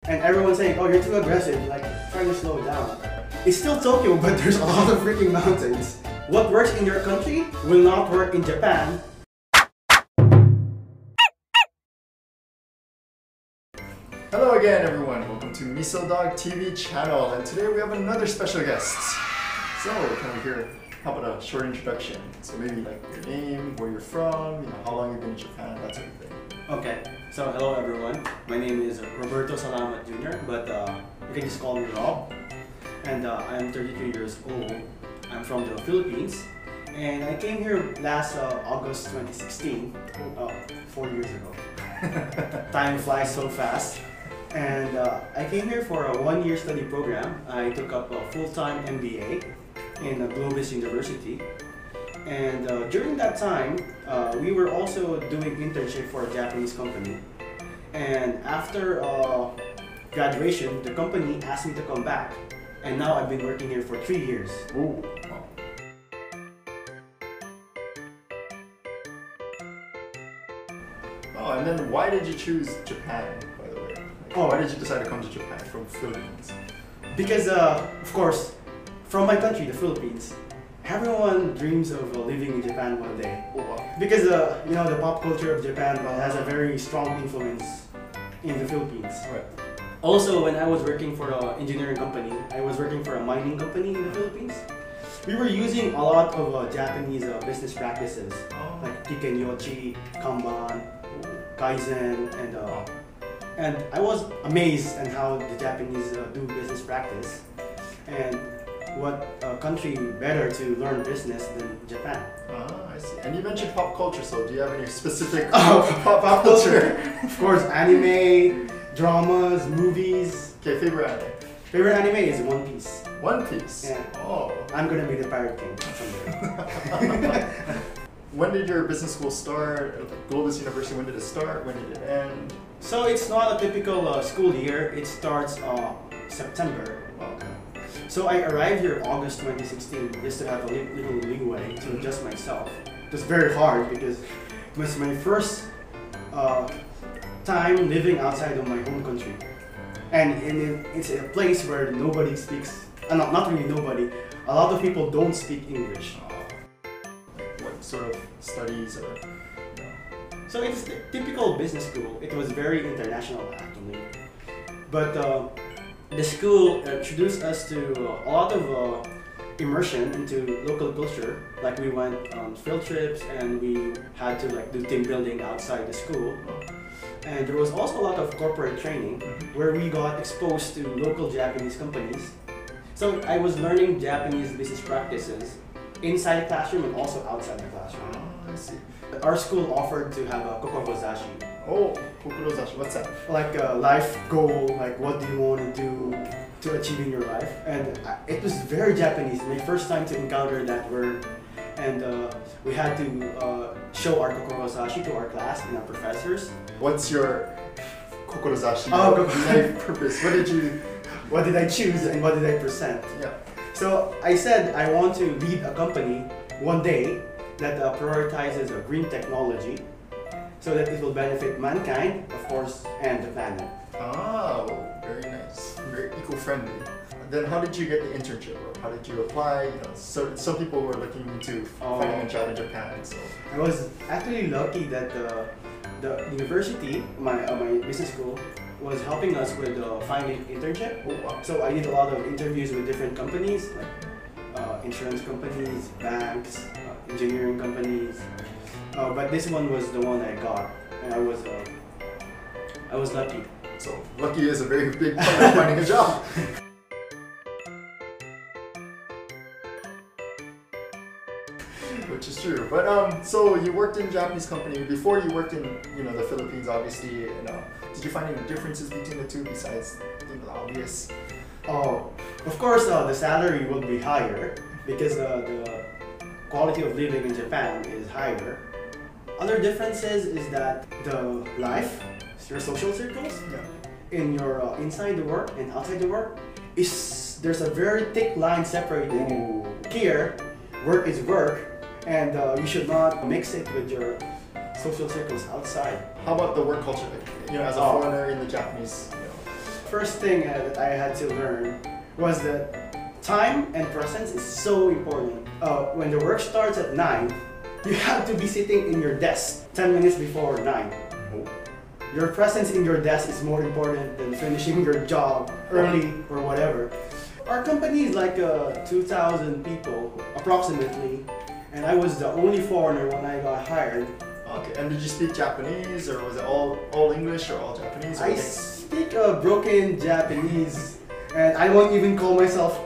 and everyone's saying, "Oh, you're too aggressive. Like, try to slow it down." It's still Tokyo, but there's a lot of freaking mountains. What works in your country will not work in Japan. Hello again, everyone. Welcome to MisodogTV channel, and today we have another special guest. So, can we hear? How about a short introduction? So maybe like your name, where you're from, how long you've been in Japan, that sort of thing. Okay, so hello everyone. My name is Roberto Salamat Jr., but you can just call me Rob. And I'm 33 years old. I'm from the Philippines, and I came here last August 2016, 4 years ago. Time flies so fast. And I came here for a one-year study program. I took up a full-time MBA in Globus University. And during that time, we were also doing internship for a Japanese company. And after graduation, the company asked me to come back. And now I've been working here for 3 years. Ooh. Oh, and then why did you choose Japan, by the way? Why did you decide to come to Japan from the Philippines? Because, of course, from my country, the Philippines, everyone dreams of living in Japan one day. Oh, wow. Because, you know, the pop culture of Japan has a very strong influence in the Philippines. Right. Also, when I was working for an engineering company, I was working for a mining company in the Philippines. We were using a lot of Japanese business practices, like Kikenyochi, Kanban, Kaizen, and I was amazed at how the Japanese do business practice. And what country better to learn business than Japan? Ah, I see. And you mentioned pop culture, so do you have any specific pop culture? Of course, anime, dramas, movies. Okay, favorite anime? Favorite anime is One Piece. One Piece? Yeah. Oh. I'm gonna be the Pirate King someday. When did your business school start? Globus University, when did it start? When did it end? So it's not a typical school year. It starts September. Okay. So I arrived here August 2016 just to have a little leeway to adjust myself. It was very hard because it was my first time living outside of my home country. And it's a place where nobody speaks, not really nobody, a lot of people don't speak English. What sort of studies or... So it's the typical business school. It was very international actually. But the school introduced us to a lot of immersion into local culture. Like we went on field trips and we had to do team building outside the school. And there was also a lot of corporate training where we got exposed to local Japanese companies. So I was learning Japanese business practices inside the classroom and also outside the classroom. Oh, I see. Our school offered to have a kokorozashi. Oh, kokorozashi, what's that? Like a life goal, like what do you want to do to achieve in your life. And it was very Japanese, my first time to encounter that word. And we had to show our kokorozashi to our class and our professors. What's your kokorozashi? Life purpose? What did I choose and what did I present? Yeah. So I said I want to lead a company one day that prioritizes green technology so that it will benefit mankind, of course, and the planet. Oh, very nice. Very eco-friendly. Then how did you get the internship? Or how did you apply? So some people were looking into finding a job in Japan. So I was actually lucky that the university, my business school, was helping us with finding internship. Oh, wow. So I did a lot of interviews with different companies, like insurance companies, banks, engineering companies. But this one was the one I got, and I was lucky. So lucky is a very big part of finding a job. Which is true. But so you worked in a Japanese company before you worked in the Philippines, obviously. Did you find any differences between the two besides the obvious? Oh, of course, the salary will be higher because the quality of living in Japan is higher. Other differences is that the life, your social circles, in your inside the work and outside the work, there's a very thick line separating it. Here, work is work, and you should not mix it with your social circles outside. How about the work culture? As a foreigner in the Japanese first thing that I had to learn was that time and presence is so important. When the work starts at 9, you have to be sitting in your desk 10 minutes before 9. Your presence in your desk is more important than finishing your job early or whatever. Our company is like 2,000 people approximately, and I was the only foreigner when I got hired. Okay, and did you speak Japanese, or was it all English or all Japanese? Or I speak broken Japanese, and I won't even call myself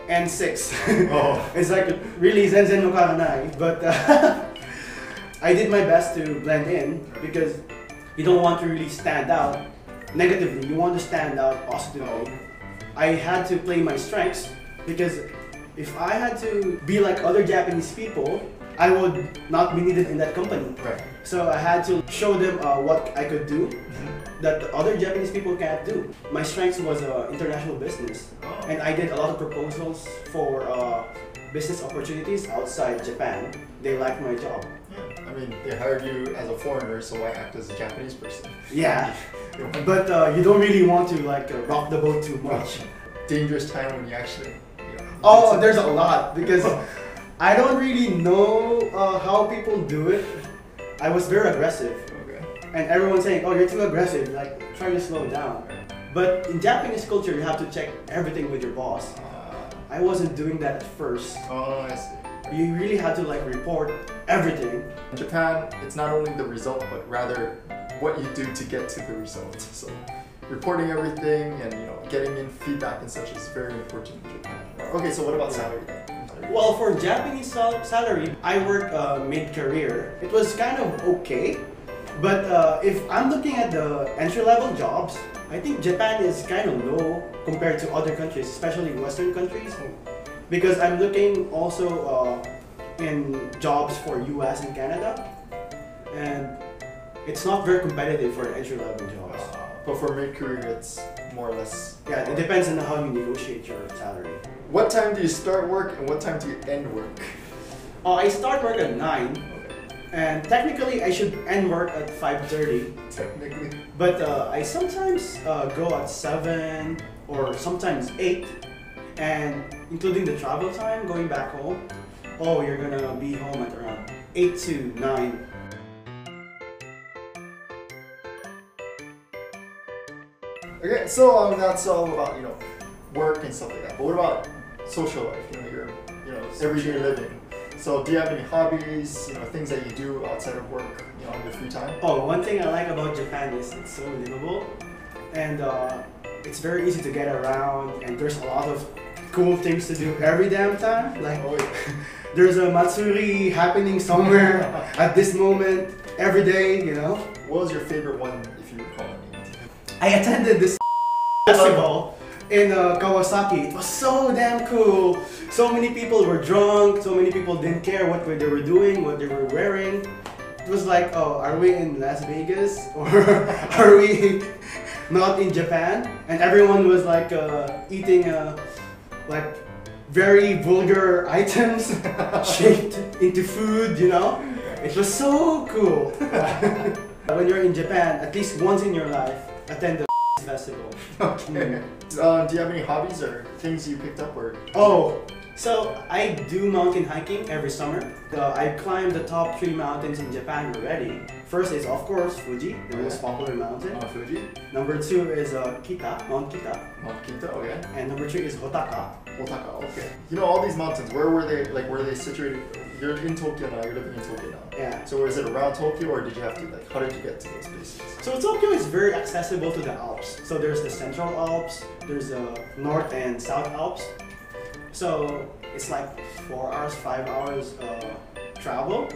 N6. Oh. It's like really zenzen no karanai, but I did my best to blend in because you don't want to really stand out negatively, you want to stand out positively. I had to play my strengths because if I had to be like other Japanese people, I would not be needed in that company. Right. So I had to show them what I could do that the other Japanese people can't do. My strengths was international business, and I did a lot of proposals for business opportunities outside Japan. They liked my job. Yeah. I mean, they hired you as a foreigner, so why act as a Japanese person? Yeah, but you don't really want to like rock the boat too much. Dangerous time when you actually. Oh, there's a lot because I don't really know how people do it. I was very aggressive. Okay. And everyone's saying, oh, you're too aggressive, like try to slow down. But in Japanese culture, you have to check everything with your boss. I wasn't doing that at first. Oh, I see. You really had to like report everything. In Japan, it's not only the result, but rather what you do to get to the result. So reporting everything and getting in feedback and such is very important in Japan. Okay, so what about salary then? Well, for Japanese salary, I worked mid-career. It was kind of okay, but if I'm looking at the entry-level jobs, I think Japan is kind of low compared to other countries, especially Western countries. Because I'm looking also in jobs for US and Canada, and it's not very competitive for entry-level jobs. But for mid-career, it's more or less. Yeah, it depends on how you negotiate your salary. What time do you start work and what time do you end work? I start work at 9, Okay. and technically I should end work at 5:30. Technically. But I sometimes go at 7 or sometimes 8, and including the travel time going back home, you're gonna be home at around 8 to 9. Okay, so that's all about work and stuff like that. But what about social life? Your everyday living. So do you have any hobbies? Things that you do outside of work? On your free time? One thing I like about Japan is it's so livable, and it's very easy to get around, and there's a lot of cool things to do every damn time. Like there's a matsuri happening somewhere at this moment every day. What was your favorite one, if you recall any? I attended this festival in Kawasaki. It was so damn cool. So many people were drunk, so many people didn't care what they were doing, what they were wearing. It was like, oh, are we in Las Vegas or are we not in Japan? And everyone was like eating like very vulgar items shaped into food, It was so cool. When you're in Japan, at least once in your life, attend the festival. Okay. Do you have any hobbies or things you picked up or? So I do mountain hiking every summer. I climbed the top 3 mountains in Japan already. First is of course Fuji, the most popular mountain. Fuji. Number 2 is Mount Kita. Mount Kita, okay. And number 3 is Hotaka. Hotaka, okay. All these mountains, where were they? Like, were they situated? You're in Tokyo now. You're living in Tokyo now. Yeah. So is it around Tokyo, or did you have to how did you get to those places? So Tokyo is very accessible to the Alps. So there's the Central Alps, there's the North and South Alps. So it's like 4 hours, 5 hours travel.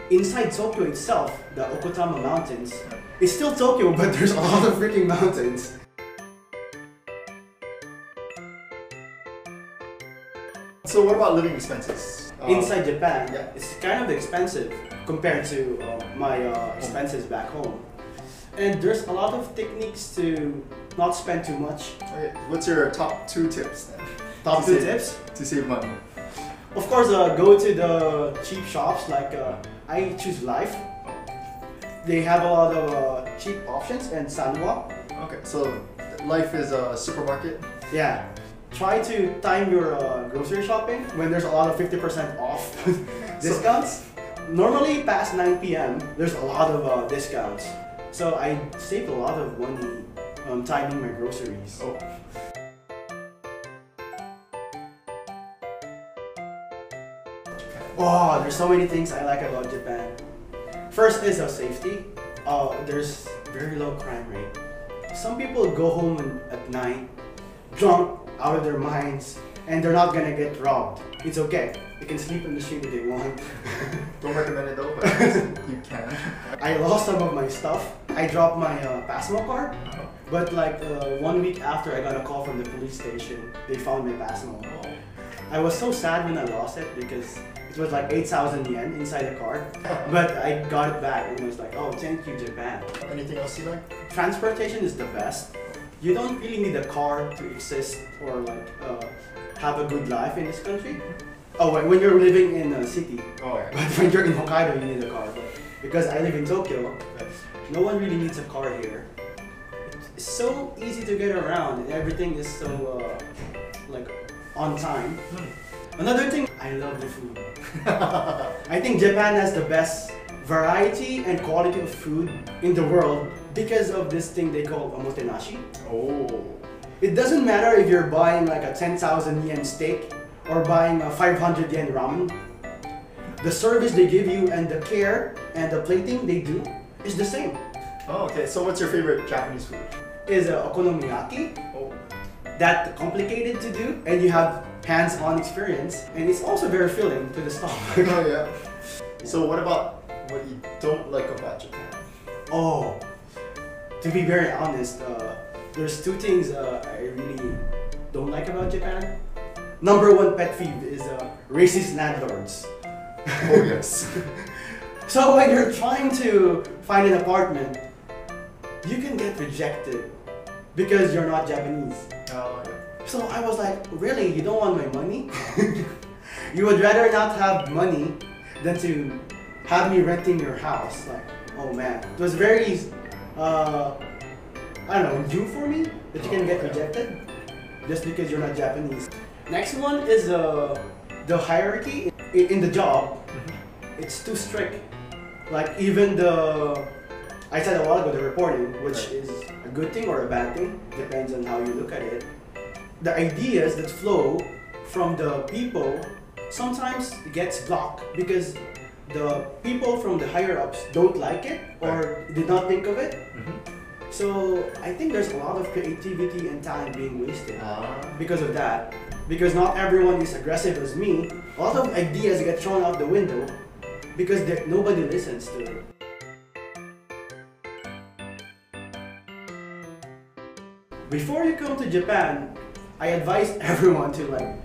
Inside Tokyo itself, the Okutama Mountains, it's still Tokyo, but there's a lot of freaking mountains. So what about living expenses? Inside Japan, it's kind of expensive compared to my expenses back home. And there's a lot of techniques to not spend too much. Okay. What's your top 2 tips then? Top 2 tips? To save money. Of course, go to the cheap shops like I Choose Life. They have a lot of cheap options and Sanwa. Okay, so life is a supermarket. Yeah. Try to time your grocery shopping when there's a lot of 50% off discounts. Normally past 9 p.m. there's a lot of discounts. So I saved a lot of money timing my groceries. Oh. Oh, there's so many things I like about Japan. First is safety. There's very low crime rate. Some people go home at night, drunk, out of their minds, and they're not gonna get robbed. It's okay. They can sleep in the street if they want. Don't recommend it though, but you can. I lost some of my stuff. I dropped my Pasmo card, but like 1 week after I got a call from the police station, they found my Pasmo. I was so sad when I lost it because it was like 8,000 yen inside the card, but I got it back and it was like, oh, thank you, Japan. Anything else you like? Transportation is the best. You don't really need a car to exist or like have a good life in this country. Oh, when you're living in a city. Oh yeah. But when you're in Hokkaido, you need a car. But because I live in Tokyo, no one really needs a car here. It's so easy to get around and everything is so like on time. Another thing, I love the food. I think Japan has the best variety and quality of food in the world because of this thing they call omotenashi. Oh. It doesn't matter if you're buying like a 10,000 yen steak or buying a 500 yen ramen. The service they give you and the care and the plating they do is the same. Oh, okay. So what's your favorite Japanese food? Is okonomiyaki. Oh. That complicated to do and you have hands-on experience and it's also very filling to the stomach. Oh yeah. So what about what you don't like about Japan? Oh, to be very honest, there's two things I really don't like about Japan. Number one pet peeve is racist landlords. Oh yes. So when you're trying to find an apartment, you can get rejected because you're not Japanese. Oh yeah. So I was like, really? You don't want my money? You would rather not have money than to have me renting your house. Like, oh man. It was very, I don't know, new for me that you can get rejected just because you're not Japanese. Next one is the hierarchy in the job. It's too strict. Like even I said a while ago, the reporting, which is a good thing or a bad thing, depends on how you look at it. The ideas that flow from the people sometimes gets blocked because the people from the higher ups don't like it or did not think of it. So I think there's a lot of creativity and talent being wasted because of that. Because not everyone is aggressive as me. A lot of ideas get thrown out the window because nobody listens to it. Before you come to Japan, I advise everyone to like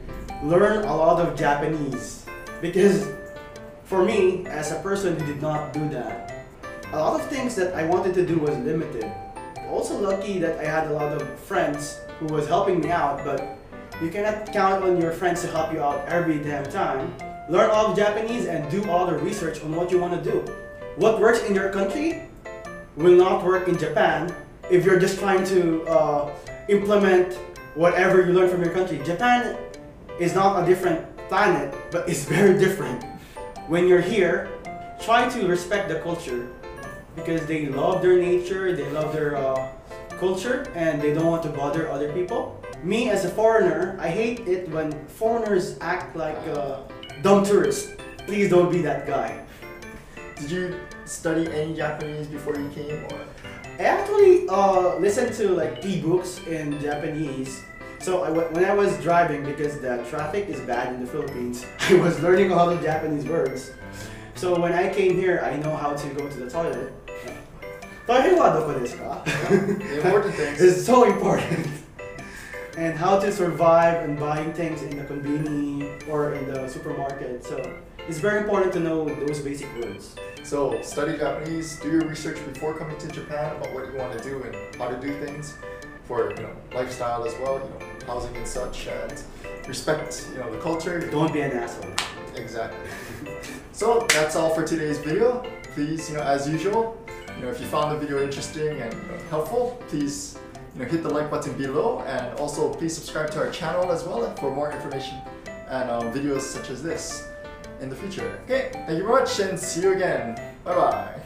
learn a lot of Japanese because for me, as a person who did not do that, a lot of things that I wanted to do was limited. Also lucky that I had a lot of friends who was helping me out, but you cannot count on your friends to help you out every damn time. Learn all of Japanese and do all the research on what you want to do. What works in your country will not work in Japan if you're just trying to implement whatever you learn from your country. Japan is not a different planet, but it's very different. When you're here, try to respect the culture because they love their nature, they love their culture, and they don't want to bother other people. Me as a foreigner, I hate it when foreigners act like dumb tourists. Please don't be that guy. Did you study any Japanese before you came, or? I actually listened to like e-books in Japanese. So when I was driving, because the traffic is bad in the Philippines, I was learning a lot of Japanese words. So when I came here, I know how to go to the toilet. Toilet wa doko desu ka? The important things. It's so important. And how to survive and buying things in the konbini or in the supermarket. So it's very important to know those basic words. So study Japanese, do your research before coming to Japan about what you want to do and how to do things for lifestyle as well, housing and such, and respect the culture. Don't be an asshole. Exactly. So that's all for today's video. Please, as usual, if you found the video interesting and helpful, please hit the like button below, and also please subscribe to our channel as well for more information and videos such as this in the future. Okay, thank you very much and see you again. Bye bye.